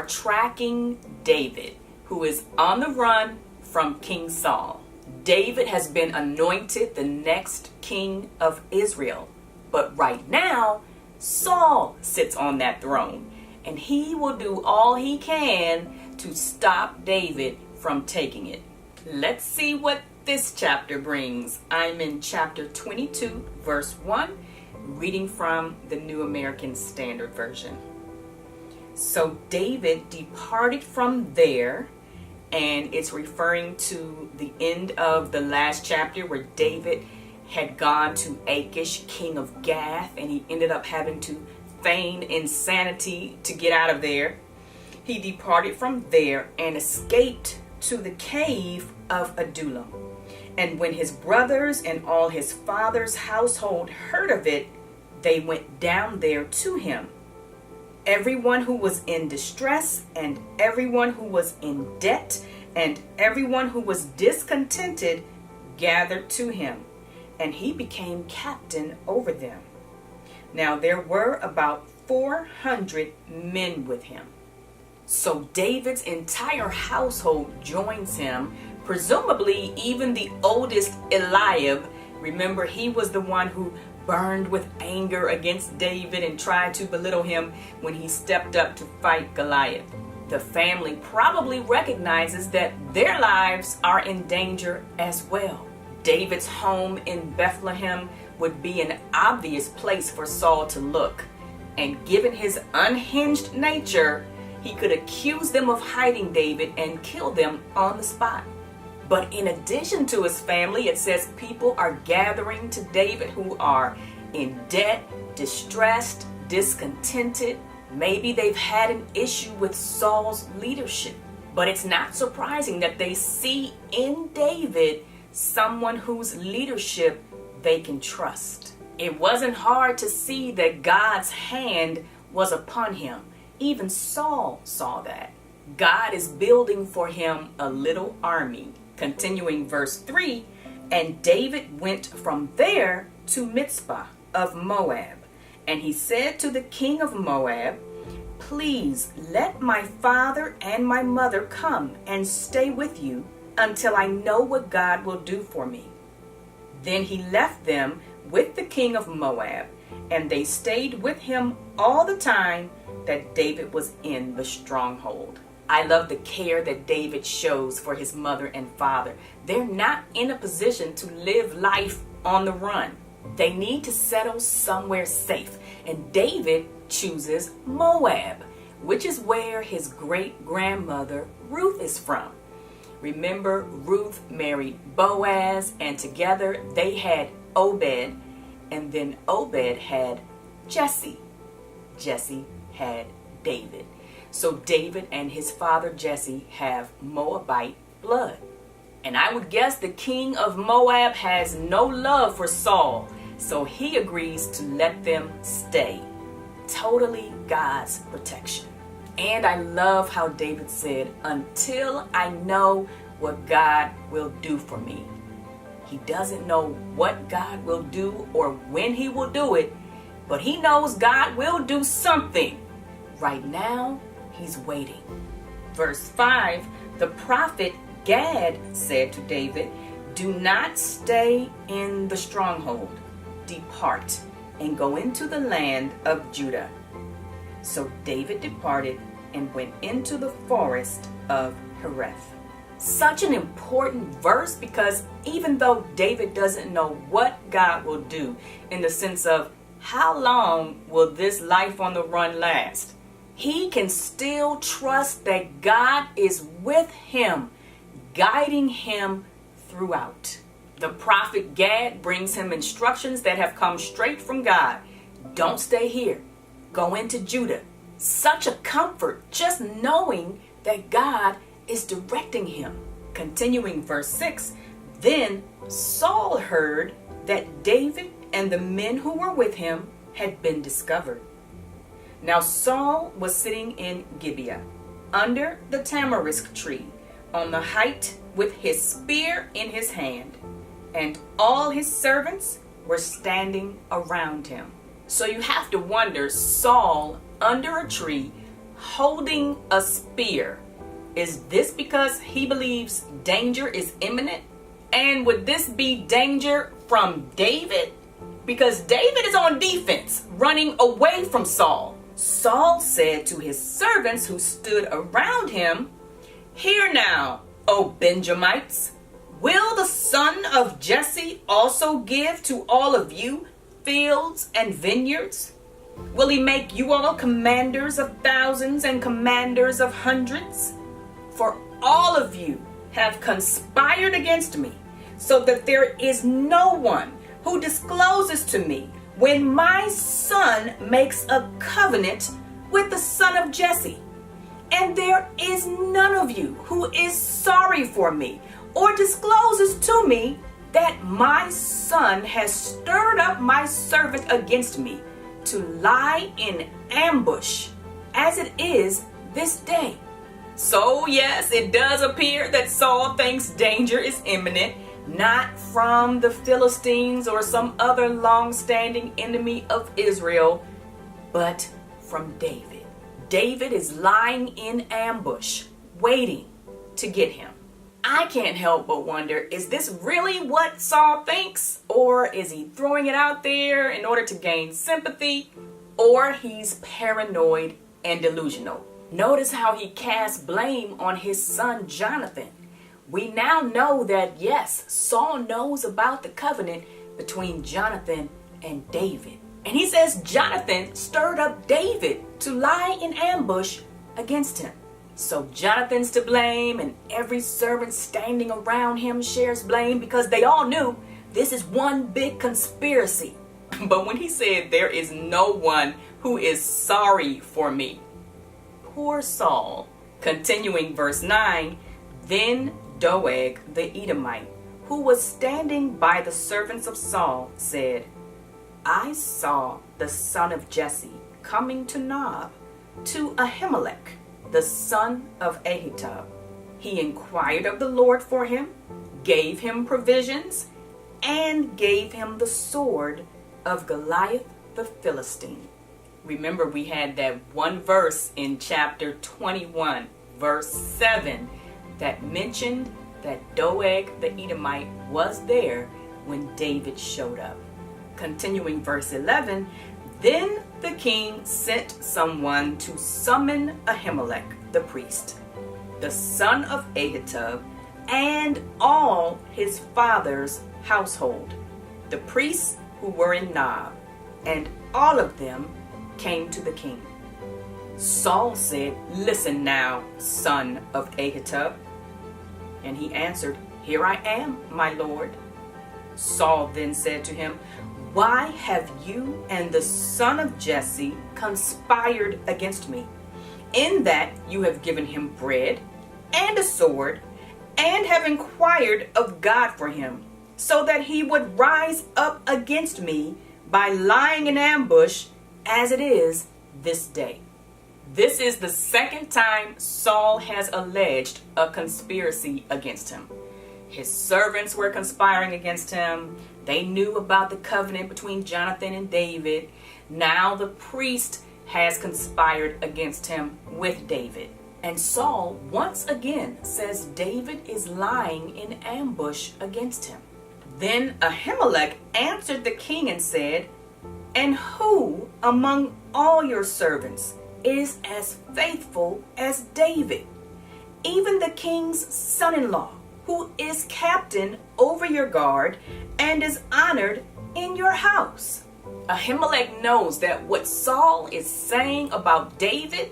are tracking David, who is on the run from King Saul. David has been anointed the next king of Israel. But right now, Saul sits on that throne, and he will do all he can to stop David from taking it. Let's see what this chapter brings. I'm in chapter 22, verse 1, reading from the New American Standard Version. So David departed from there, and it's referring to the end of the last chapter where David had gone to Achish, king of Gath, and he ended up having to feign insanity to get out of there. He departed from there and escaped to the cave of Adullam. And when his brothers and all his father's household heard of it, they went down there to him. Everyone who was in distress, and everyone who was in debt, and everyone who was discontented gathered to him, and he became captain over them. Now there were about 400 men with him. So David's entire household joins him, presumably even the oldest Eliab. Remember, he was the one who burned with anger against David and tried to belittle him when he stepped up to fight Goliath. The family probably recognizes that their lives are in danger as well. David's home in Bethlehem would be an obvious place for Saul to look, and given his unhinged nature, he could accuse them of hiding David and kill them on the spot. But in addition to his family, it says people are gathering to David who are in debt, distressed, discontented. Maybe they've had an issue with Saul's leadership. But it's not surprising that they see in David someone whose leadership they can trust. It wasn't hard to see that God's hand was upon him. Even Saul saw that. God is building for him a little army. Continuing verse 3, and David went from there to Mizpah of Moab. And he said to the king of Moab, please let my father and my mother come and stay with you until I know what God will do for me. Then he left them with the king of Moab, and they stayed with him all the time that David was in the stronghold. I love the care that David shows for his mother and father. They're not in a position to live life on the run. They need to settle somewhere safe. And David chooses Moab, which is where his great-grandmother Ruth is from. Remember, Ruth married Boaz, and together they had Obed, and then Obed had Jesse. Jesse had David. So David and his father Jesse have Moabite blood. And I would guess the king of Moab has no love for Saul, so he agrees to let them stay. Totally God's protection. And I love how David said, until I know what God will do for me. He doesn't know what God will do or when he will do it, but he knows God will do something. Right now, he's waiting. Verse 5, the prophet Gad said to David, do not stay in the stronghold. Depart and go into the land of Judah. So David departed and went into the forest of Hereth. Such an important verse, because even though David doesn't know what God will do, in the sense of how long will this life on the run last, he can still trust that God is with him, guiding him throughout. The prophet Gad brings him instructions that have come straight from God. Don't stay here. Go into Judah. Such a comfort just knowing that God is directing him. Continuing verse 6, then Saul heard that David and the men who were with him had been discovered. Now Saul was sitting in Gibeah, under the tamarisk tree, on the height with his spear in his hand, and all his servants were standing around him. So you have to wonder, Saul under a tree, holding a spear. Is this because he believes danger is imminent? And would this be danger from David? Because David is on defense, running away from Saul. Saul said to his servants who stood around him, "Hear now, O Benjamites, will the son of Jesse also give to all of you fields and vineyards? Will he make you all commanders of thousands and commanders of hundreds? For all of you have conspired against me, so that there is no one who discloses to me when my son makes a covenant with the son of Jesse. And there is none of you who is sorry for me or discloses to me that my son has stirred up my servant against me to lie in ambush as it is this day." So yes, it does appear that Saul thinks danger is imminent, not from the Philistines or some other long-standing enemy of Israel, but from David. David is lying in ambush, waiting to get him. I can't help but wonder, is this really what Saul thinks? Or is he throwing it out there in order to gain sympathy? Or he's paranoid and delusional. Notice how he casts blame on his son Jonathan. We now know that, yes, Saul knows about the covenant between Jonathan and David. And he says Jonathan stirred up David to lie in ambush against him. So Jonathan's to blame, and every servant standing around him shares blame because they all knew this is one big conspiracy. But when he said there is no one who is sorry for me, poor Saul. Continuing verse 9, then Doeg the Edomite, who was standing by the servants of Saul, said, "I saw the son of Jesse coming to Nob, to Ahimelech, the son of Ahitub. He inquired of the Lord for him, gave him provisions, and gave him the sword of Goliath the Philistine." Remember, we had that one verse in chapter 21, verse 7, that mentioned that Doeg the Edomite was there when David showed up. Continuing verse 11, then the king sent someone to summon Ahimelech the priest, the son of Ahitub, and all his father's household, the priests who were in Nob, and all of them came to the king. Saul said, "Listen now, son of Ahitub." And he answered, "Here I am, my lord." Saul then said to him, "Why have you and the son of Jesse conspired against me, in that you have given him bread and a sword, and have inquired of God for him, so that he would rise up against me by lying in ambush as it is this day?" This is the second time Saul has alleged a conspiracy against him. His servants were conspiring against him. They knew about the covenant between Jonathan and David. Now the priest has conspired against him with David. And Saul once again says David is lying in ambush against him. Then Ahimelech answered the king and said, "And who among all your servants is as faithful as David, even the king's son-in-law, who is captain over your guard and is honored in your house?" Ahimelech knows that what Saul is saying about David,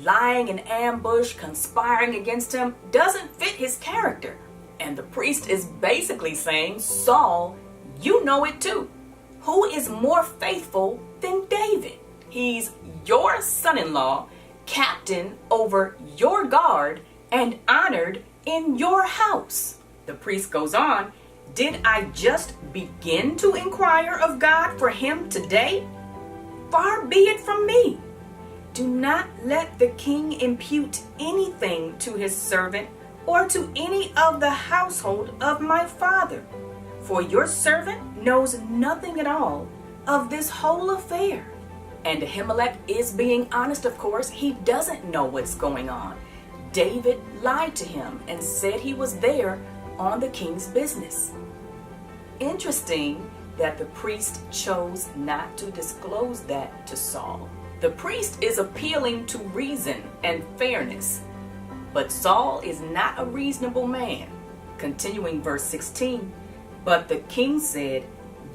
lying in ambush, conspiring against him, doesn't fit his character. And the priest is basically saying, Saul, you know it too. Who is more faithful than David? He's your son-in-law, captain over your guard, and honored in your house. The priest goes on, "Did I just begin to inquire of God for him today? Far be it from me. Do not let the king impute anything to his servant or to any of the household of my father, for your servant knows nothing at all of this whole affair." And Ahimelech is being honest, of course. He doesn't know what's going on. David lied to him and said he was there on the king's business. Interesting that the priest chose not to disclose that to Saul. The priest is appealing to reason and fairness, but Saul is not a reasonable man. Continuing verse 16, but the king said,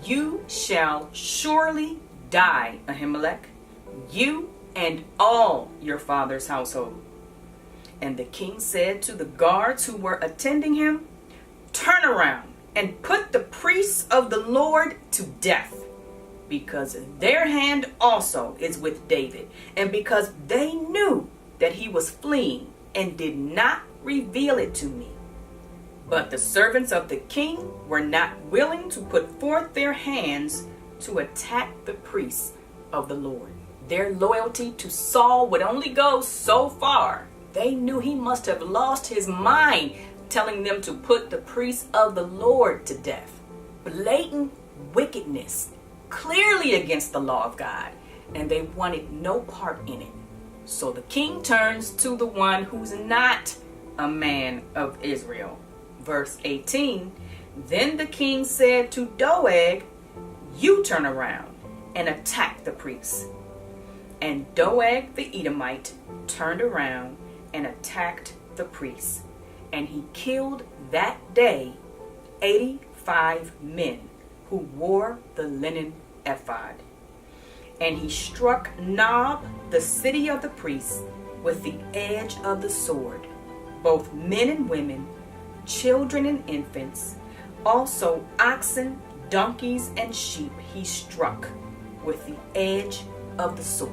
"You shall surely die, Ahimelech, you and all your father's household." And the king said to the guards who were attending him, "Turn around and put the priests of the Lord to death, because their hand also is with David, and because they knew that he was fleeing and did not reveal it to me." But the servants of the king were not willing to put forth their hands to attack the priests of the Lord. Their loyalty to Saul would only go so far. They knew he must have lost his mind telling them to put the priests of the Lord to death. Blatant wickedness, clearly against the law of God, and they wanted no part in it. So the king turns to the one who's not a man of Israel. Verse 18, then the king said to Doeg, "You turn around and attack the priests." And Doeg the Edomite turned around and attacked the priests. And he killed that day 85 men who wore the linen ephod. And he struck Nob, the city of the priests, with the edge of the sword, both men and women, children and infants, also oxen, donkeys, and sheep he struck with the edge of the sword.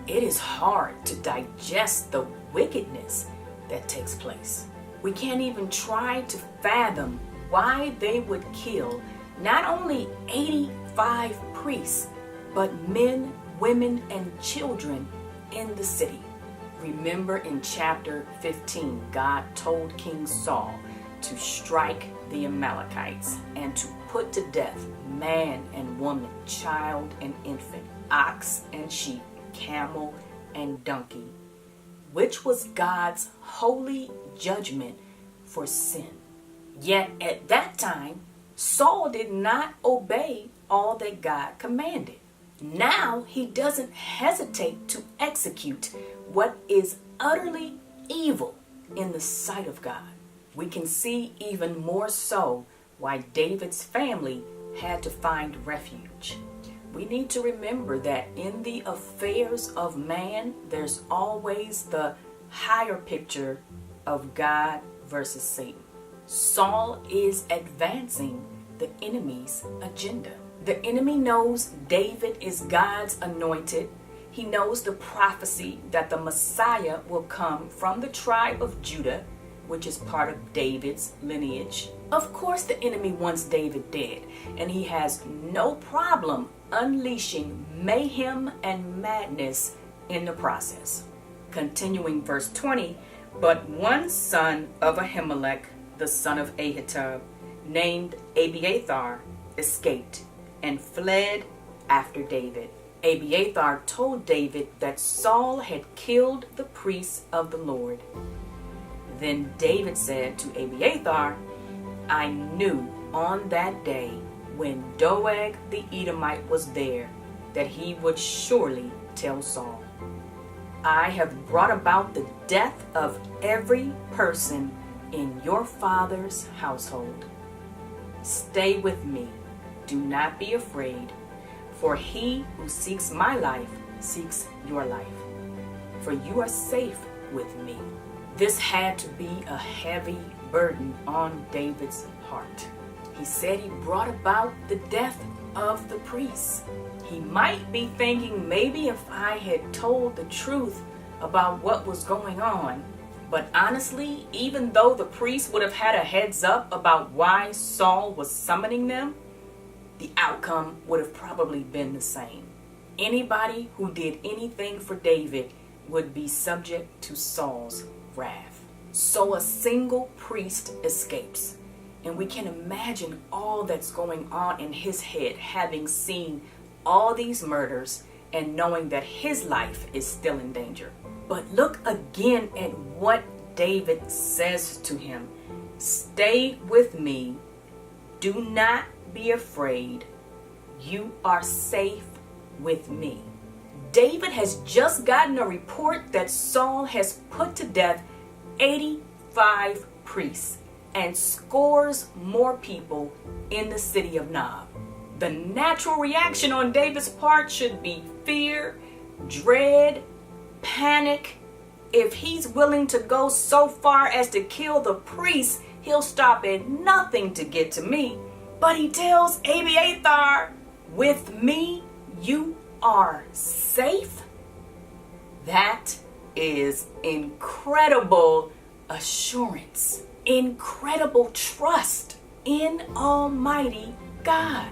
It is hard to digest the wickedness that takes place. We can't even try to fathom why they would kill not only 85 priests, but men, women, and children in the city. Remember in chapter 15, God told King Saul to strike the Amalekites and to put to death man and woman, child and infant, ox and sheep, camel and donkey, which was God's holy judgment for sin. Yet at that time, Saul did not obey all that God commanded. Now he doesn't hesitate to execute what is utterly evil in the sight of God. We can see even more so why David's family had to find refuge. We need to remember that in the affairs of man, there's always the higher picture of God versus Satan. Saul is advancing the enemy's agenda. The enemy knows David is God's anointed. He knows the prophecy that the Messiah will come from the tribe of Judah, which is part of David's lineage. Of course, the enemy wants David dead, and he has no problem unleashing mayhem and madness in the process. Continuing verse 20, but one son of Ahimelech, the son of Ahitub, named Abiathar, escaped and fled after David. Abiathar told David that Saul had killed the priests of the Lord. Then David said to Abiathar, I knew on that day when Doeg the Edomite was there that he would surely tell Saul, I have brought about the death of every person in your father's household. Stay with me, do not be afraid, for he who seeks my life seeks your life, for you are safe with me. This had to be a heavy burden on David's heart. He said he brought about the death of the priests. He might be thinking, maybe if I had told the truth about what was going on. But honestly, even though the priests would have had a heads up about why Saul was summoning them, the outcome would have probably been the same. Anybody who did anything for David would be subject to Saul's wrath. So a single priest escapes. And we can imagine all that's going on in his head, having seen all these murders and knowing that his life is still in danger. But look again at what David says to him. Stay with me. Do not be afraid. You are safe with me. David has just gotten a report that Saul has put to death 85 priests and scores more people in the city of Nob. The natural reaction on David's part should be fear, dread, panic. If he's willing to go so far as to kill the priests, he'll stop at nothing to get to me. But he tells Abiathar, with me, you are safe. That is incredible assurance, incredible trust in Almighty God.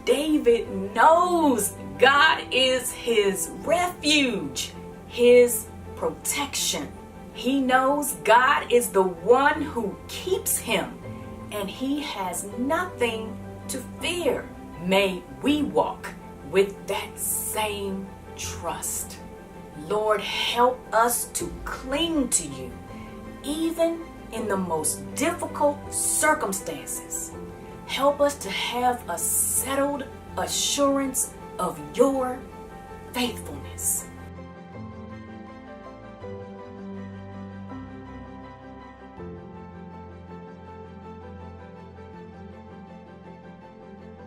David knows God is his refuge, his protection. He knows God is the one who keeps him, and he has nothing to fear. May we walk with that same trust. Lord, help us to cling to you, even in the most difficult circumstances. Help us to have a settled assurance of your faithfulness.